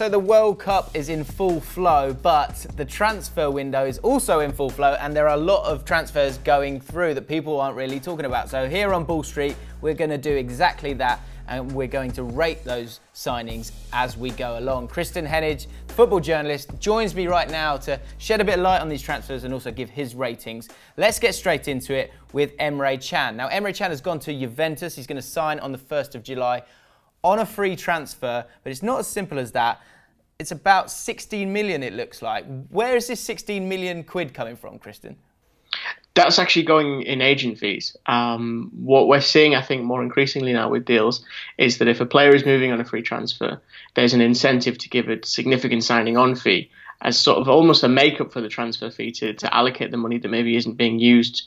So the World Cup is in full flow, but the transfer window is also in full flow, and there are a lot of transfers going through that people aren't really talking about. So here on Ball Street, we're going to do exactly that, and we're going to rate those signings as we go along. Kristan Heneage, football journalist, joins me right now to shed a bit of light on these transfers and also give his ratings. Let's get straight into it with Emre Can. Now, Emre Can has gone to Juventus. He's going to sign on the 1st of July on a free transfer, but it's not as simple as that. It's about 16 million, it looks like. Where is this 16 million quid coming from, Kristan? That's actually going in agent fees. What we're seeing, I think, more increasingly now with deals is that if a player is moving on a free transfer, there's an incentive to give a significant signing on fee as sort of almost a makeup for the transfer fee to allocate the money that maybe isn't being used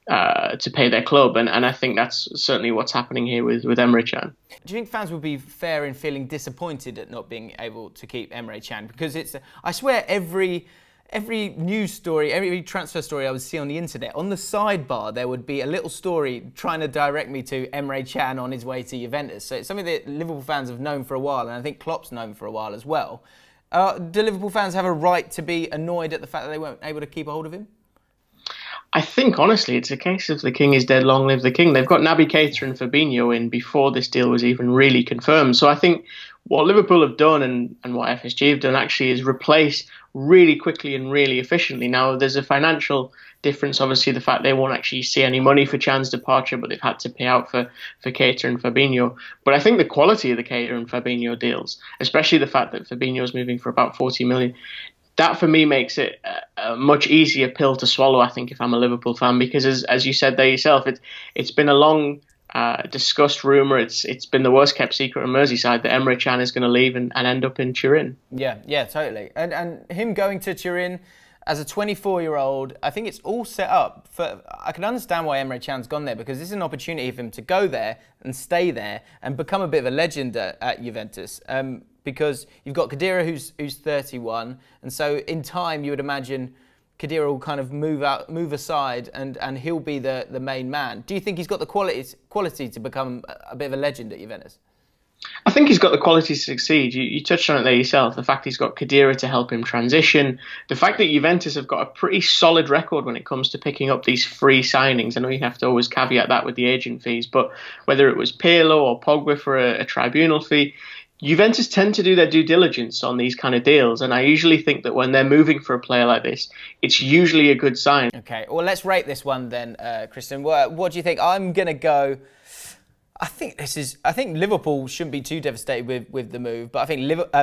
to pay their club. And I think that's certainly what's happening here with Emre Can. Do you think fans would be fair in feeling disappointed at not being able to keep Emre Can? Because it's, I swear, every news story, every transfer story I would see on the internet, on the sidebar there would be a little story trying to direct me to Emre Can on his way to Juventus. So it's something that Liverpool fans have known for a while, and I think Klopp's known for a while as well. Do Liverpool fans have a right to be annoyed at the fact that they weren't able to keep a hold of him? I think, honestly, it's a case of the king is dead, long live the king. They've got Naby Keita and Fabinho in before this deal was even really confirmed. So I think what Liverpool have done and what FSG have done actually is replace really quickly and really efficiently. Now, there's a financial difference, obviously, the fact they won't actually see any money for Can's departure, but they've had to pay out for Keita and Fabinho. But I think the quality of the Keita and Fabinho deals, especially the fact that Fabinho is moving for about 40 million, that for me makes it a much easier pill to swallow, I think, if I'm a Liverpool fan, because as you said there yourself, it's been a long discussed rumour. It's been the worst kept secret on Merseyside that Emre Can is going to leave and end up in Turin. Yeah, totally. And him going to Turin as a 24-year-old, I think it's all set up for. I can understand why Emre Can's gone there, because this is an opportunity for him to go there and stay there and become a bit of a legend at Juventus. Because you've got Khedira who's 31, and so in time you would imagine Khedira will kind of move aside, and he'll be the main man. Do you think he's got the quality to become a bit of a legend at Juventus? I think he's got the quality to succeed. You touched on it there yourself. The fact he's got Khedira to help him transition. The fact that Juventus have got a pretty solid record when it comes to picking up these free signings. I know you have to always caveat that with the agent fees, but whether it was Pirlo or Pogba for a tribunal fee, Juventus tend to do their due diligence on these kind of deals, and I usually think that when they're moving for a player like this, it's usually a good sign. Okay, well, let's rate this one then, Kristan. What do you think? I'm going to go. I think Liverpool shouldn't be too devastated with the move, but I think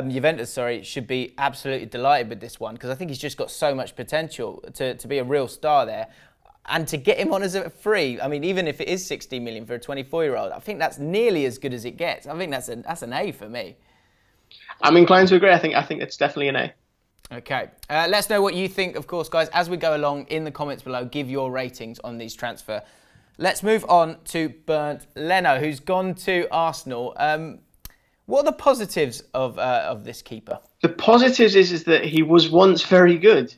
Juventus, should be absolutely delighted with this one, because I think he's just got so much potential to be a real star there. And to get him on as a free, I mean, even if it is 16 million for a 24-year-old, I think that's nearly as good as it gets. I think that's an A for me. I'm inclined to agree. I think it's definitely an A. Okay. Let's know what you think, of course, guys. As we go along in the comments below, give your ratings on these transfer. Let's move on to Bernd Leno, who's gone to Arsenal. What are the positives of this keeper? The positives is that he was once very good.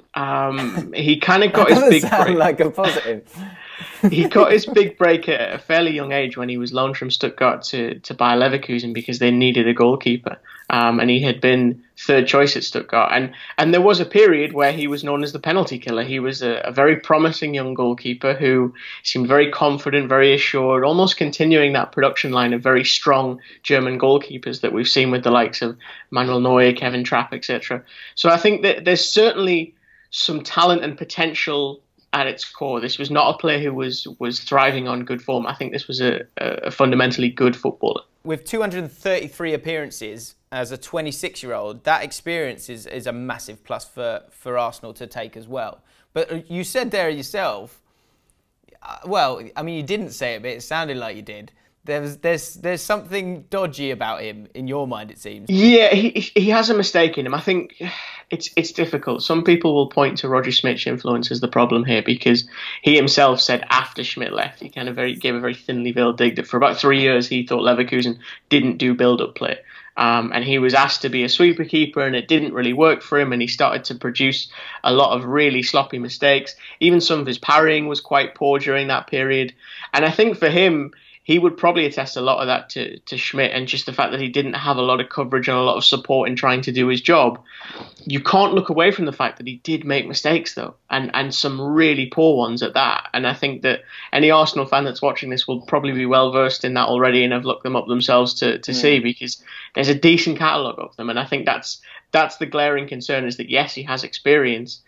He kind of got his big break. Sound like a positive. He got his big break at a fairly young age when he was loaned from Stuttgart to Bayer Leverkusen because they needed a goalkeeper. And he had been third choice at Stuttgart. And there was a period where he was known as the penalty killer. He was a very promising young goalkeeper who seemed very confident, very assured, almost continuing that production line of very strong German goalkeepers that we've seen with the likes of Manuel Neuer, Kevin Trapp, etc. So I think that there's certainly some talent and potential at its core. This was not a player who was thriving on good form. I think this was a fundamentally good footballer. With 233 appearances as a 26-year-old, that experience is a massive plus for Arsenal to take as well. But you said there yourself, well, I mean, you didn't say it, but it sounded like you did. There's something dodgy about him in your mind, it seems. Yeah, he has a mistake in him. I think it's difficult. Some people will point to Roger Schmidt's influence as the problem here, because he himself said after Schmidt left, he kind of gave a very thinly veiled dig that for about 3 years he thought Leverkusen didn't do build-up play. And he was asked to be a sweeper keeper, and it didn't really work for him, and he started to produce a lot of really sloppy mistakes. Even some of his parrying was quite poor during that period. And I think for him, he would probably attest a lot of that to Schmidt, and just the fact that he didn't have a lot of coverage and a lot of support in trying to do his job. You can't look away from the fact that he did make mistakes, though, and some really poor ones at that. And I think that any Arsenal fan that's watching this will probably be well versed in that already and have looked them up themselves to see, because there's a decent catalogue of them. And I think that's the glaring concern, is that yes, he has experience,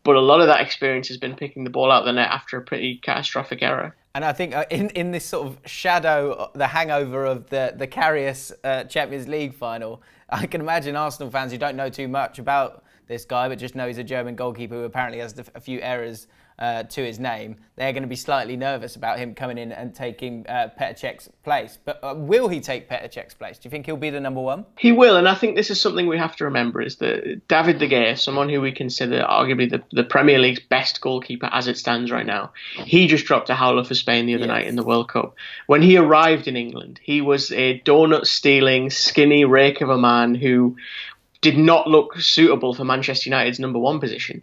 but a lot of that experience has been picking the ball out of the net after a pretty catastrophic error. And I think in this sort of shadow, the hangover of the Karius Champions League final, I can imagine Arsenal fans who don't know too much about this guy, but just know he's a German goalkeeper who apparently has a few errors to his name. They're going to be slightly nervous about him coming in and taking Petr Cech's place. But will he take Petr Cech's place? Do you think he'll be the number one? He will, and I think this is something we have to remember, is that David De Gea, someone who we consider arguably the Premier League's best goalkeeper as it stands right now, he just dropped a howler for Spain the other night in the World Cup. When he arrived in England, he was a donut-stealing, skinny rake of a man who did not look suitable for Manchester United's number one position.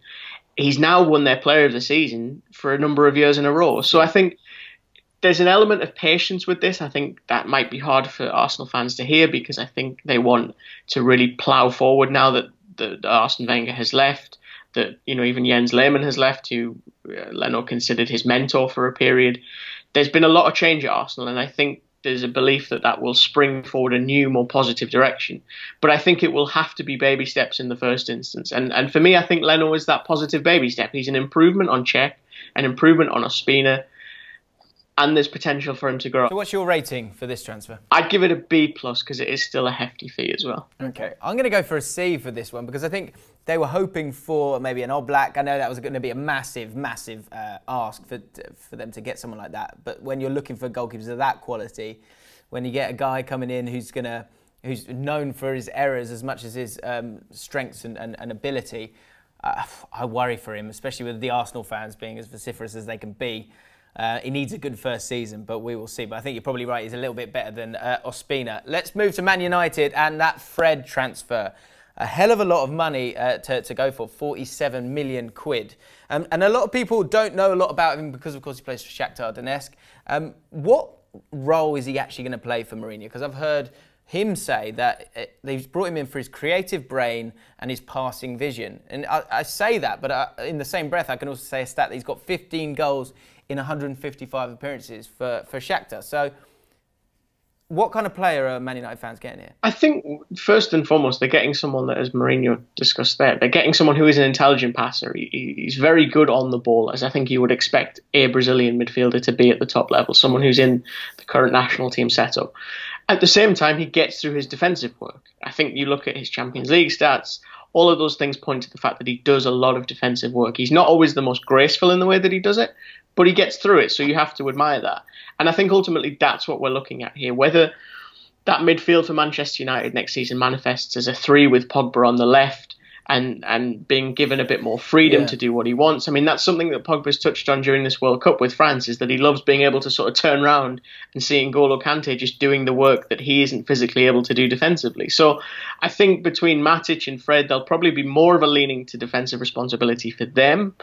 He's now won their player of the season for a number of years in a row. So I think there's an element of patience with this. I think that might be hard for Arsenal fans to hear, because I think they want to really plough forward now that Arsene Wenger has left, that even Jens Lehmann has left, who Leno considered his mentor for a period. There's been a lot of change at Arsenal, and I think there's a belief that will spring forward a new, more positive direction. But I think it will have to be baby steps in the first instance. And for me, I think Leno is that positive baby step. He's an improvement on Cech, an improvement on Ospina, and there's potential for him to grow. So what's your rating for this transfer? I'd give it a B+, because it is still a hefty fee as well. Okay, I'm going to go for a C for this one, because I think they were hoping for maybe an Oblak. I know that was going to be a massive, massive ask for them to get someone like that. But when you're looking for goalkeepers of that quality, when you get a guy coming in who's known for his errors as much as his strengths and ability, I worry for him, especially with the Arsenal fans being as vociferous as they can be. He needs a good first season, but we will see. But I think you're probably right, he's a little bit better than Ospina. Let's move to Man United and that Fred transfer. A hell of a lot of money to go for, 47 million quid. And a lot of people don't know a lot about him because, of course, he plays for Shakhtar Donetsk. What role is he actually going to play for Mourinho? Because I've heard him say that they've brought him in for his creative brain and his passing vision. And I say that, but in the same breath, I can also say a stat that he's got 15 goals in 155 appearances for Shakhtar. So what kind of player are Man United fans getting here? I think, first and foremost, they're getting someone that, as Mourinho discussed there, they're getting someone who is an intelligent passer. He's very good on the ball, as I think you would expect a Brazilian midfielder to be at the top level, someone who's in the current national team setup. At the same time, he gets through his defensive work. I think you look at his Champions League stats, all of those things point to the fact that he does a lot of defensive work. He's not always the most graceful in the way that he does it, but he gets through it, so you have to admire that. And I think ultimately that's what we're looking at here. Whether that midfield for Manchester United next season manifests as a 3 with Pogba on the left and being given a bit more freedom to do what he wants. I mean, that's something that Pogba's touched on during this World Cup with France, is that he loves being able to sort of turn around and seeing N'Golo Kante just doing the work that he isn't physically able to do defensively. So I think between Matic and Fred, there'll probably be more of a leaning to defensive responsibility for them.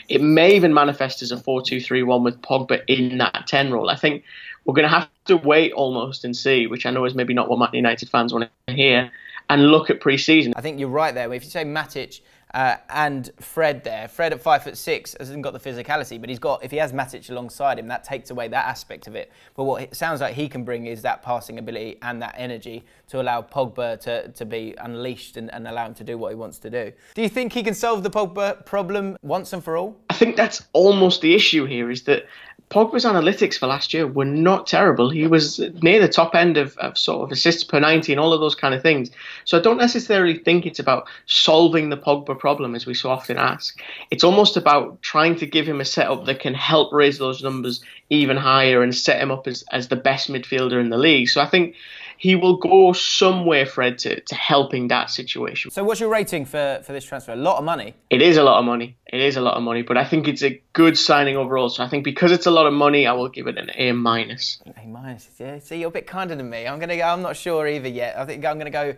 It may even manifest as a 4-2-3-1 with Pogba in that 10 role. I think we're going to have to wait almost and see, which I know is maybe not what Man United fans want to hear, and look at pre-season. I think you're right there. If you say Matic and Fred there, Fred at 5'6" hasn't got the physicality, but if he has Matic alongside him, that takes away that aspect of it. But what it sounds like he can bring is that passing ability and that energy to allow Pogba to be unleashed and allow him to do what he wants to do. Do you think he can solve the Pogba problem once and for all? I think that's almost the issue here, is that Pogba's analytics for last year were not terrible. He was near the top end of sort of assists per 90 and all of those kind of things. So I don't necessarily think it's about solving the Pogba problem, as we so often ask. It's almost about trying to give him a setup that can help raise those numbers even higher and set him up as the best midfielder in the league. So I think he will go somewhere, Fred, to helping that situation. So what's your rating for this transfer? A lot of money. It is a lot of money. It is a lot of money, but I think it's a good signing overall. So I think because it's a lot of money, I will give it an A-. A-, yeah. See, you're a bit kinder than me. I'm not sure either yet. I think I'm gonna go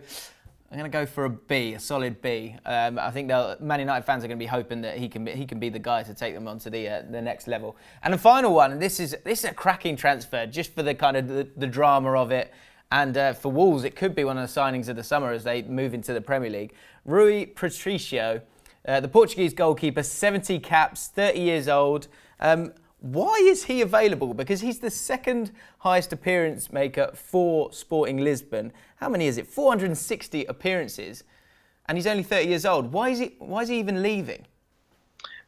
I'm going to go for a B, a solid B. I think Man United fans are going to be hoping that he can be the guy to take them onto the next level. And the final one, this is a cracking transfer, just for the kind of the drama of it. And for Wolves, it could be one of the signings of the summer as they move into the Premier League. Rui Patricio, the Portuguese goalkeeper, 70 caps, 30 years old. Why is he available? Because he's the second highest appearance maker for Sporting Lisbon. How many is it? 460 appearances, and he's only 30 years old. Why is he even leaving?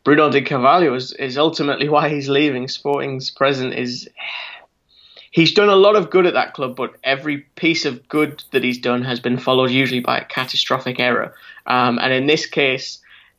Bruno de Carvalho is ultimately why he's leaving. Sporting's present is... He's done a lot of good at that club, but every piece of good that he's done has been followed usually by a catastrophic error. And in this case,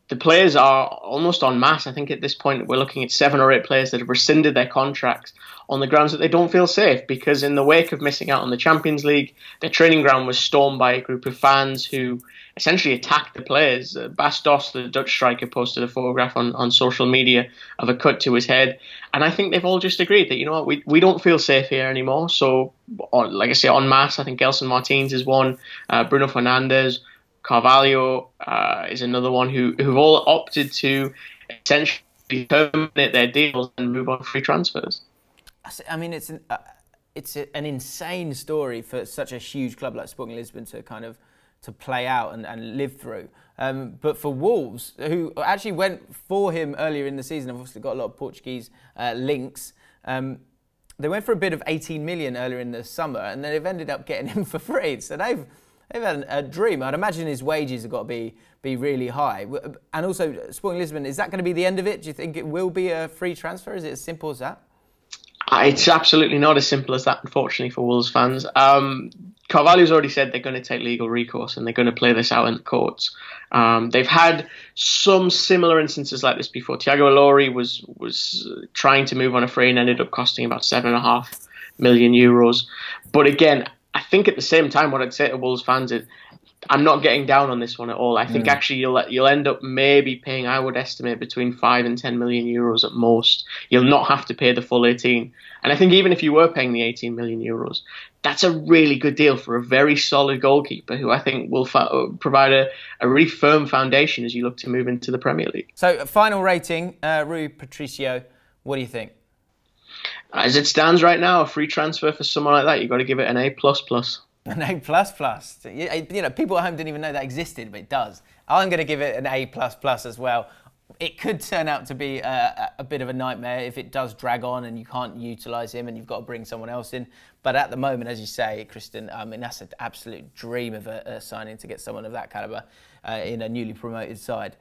the players are almost en masse. I think at this point we're looking at 7 or 8 players that have rescinded their contracts on the grounds that they don't feel safe, because in the wake of missing out on the Champions League, their training ground was stormed by a group of fans who essentially attacked the players. Bastos, the Dutch striker, posted a photograph on social media of a cut to his head. And I think they've all just agreed that, you know what, we don't feel safe here anymore. So, like I say, en masse, I think Gelson Martins is one, Bruno Fernandes, Carvalho is another one who've all opted to essentially terminate their deals and move on free transfers. I mean, it's an insane story for such a huge club like Sporting Lisbon to play out and live through. But for Wolves, who actually went for him earlier in the season, have obviously got a lot of Portuguese links. They went for a bid of 18 million earlier in the summer, and they've ended up getting him for free. So they've had a dream. I'd imagine his wages have got to be really high. And also, Sporting Lisbon, is that going to be the end of it? Do you think it will be a free transfer? Is it as simple as that? It's absolutely not as simple as that, unfortunately, for Wolves fans. Carvalho's already said they're going to take legal recourse and they're going to play this out in the courts. They've had some similar instances like this before. Thiago Ilori was trying to move on a free and ended up costing about €7.5 million. But again, I think at the same time, what I'd say to Wolves fans is, I'm not getting down on this one at all. I think actually you'll end up maybe paying, I would estimate, between 5 and 10 million euros at most. You'll not have to pay the full 18. And I think even if you were paying the 18 million euros, that's a really good deal for a very solid goalkeeper who I think will provide a really firm foundation as you look to move into the Premier League. So, final rating, Rui Patricio, what do you think? As it stands right now, a free transfer for someone like that, you've got to give it an A++. An A++. You know, people at home didn't even know that existed, but it does. I'm going to give it an A++ as well. It could turn out to be a bit of a nightmare if it does drag on and you can't utilise him and you've got to bring someone else in. But at the moment, as you say, Kristan, I mean, that's an absolute dream of a signing to get someone of that calibre in a newly promoted side.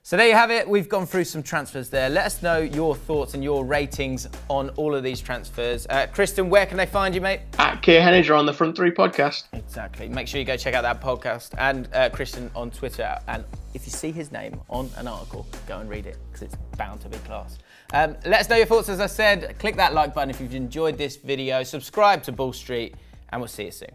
So there you have it. We've gone through some transfers there. Let us know your thoughts and your ratings on all of these transfers. Kristan, where can they find you, mate? At K Heneage on the Front 3 podcast. Exactly. Make sure you go check out that podcast, and Kristan on Twitter. And if you see his name on an article, go and read it, because it's bound to be class. Let us know your thoughts, as I said. Click that like button if you've enjoyed this video. Subscribe to Ball Street, and we'll see you soon.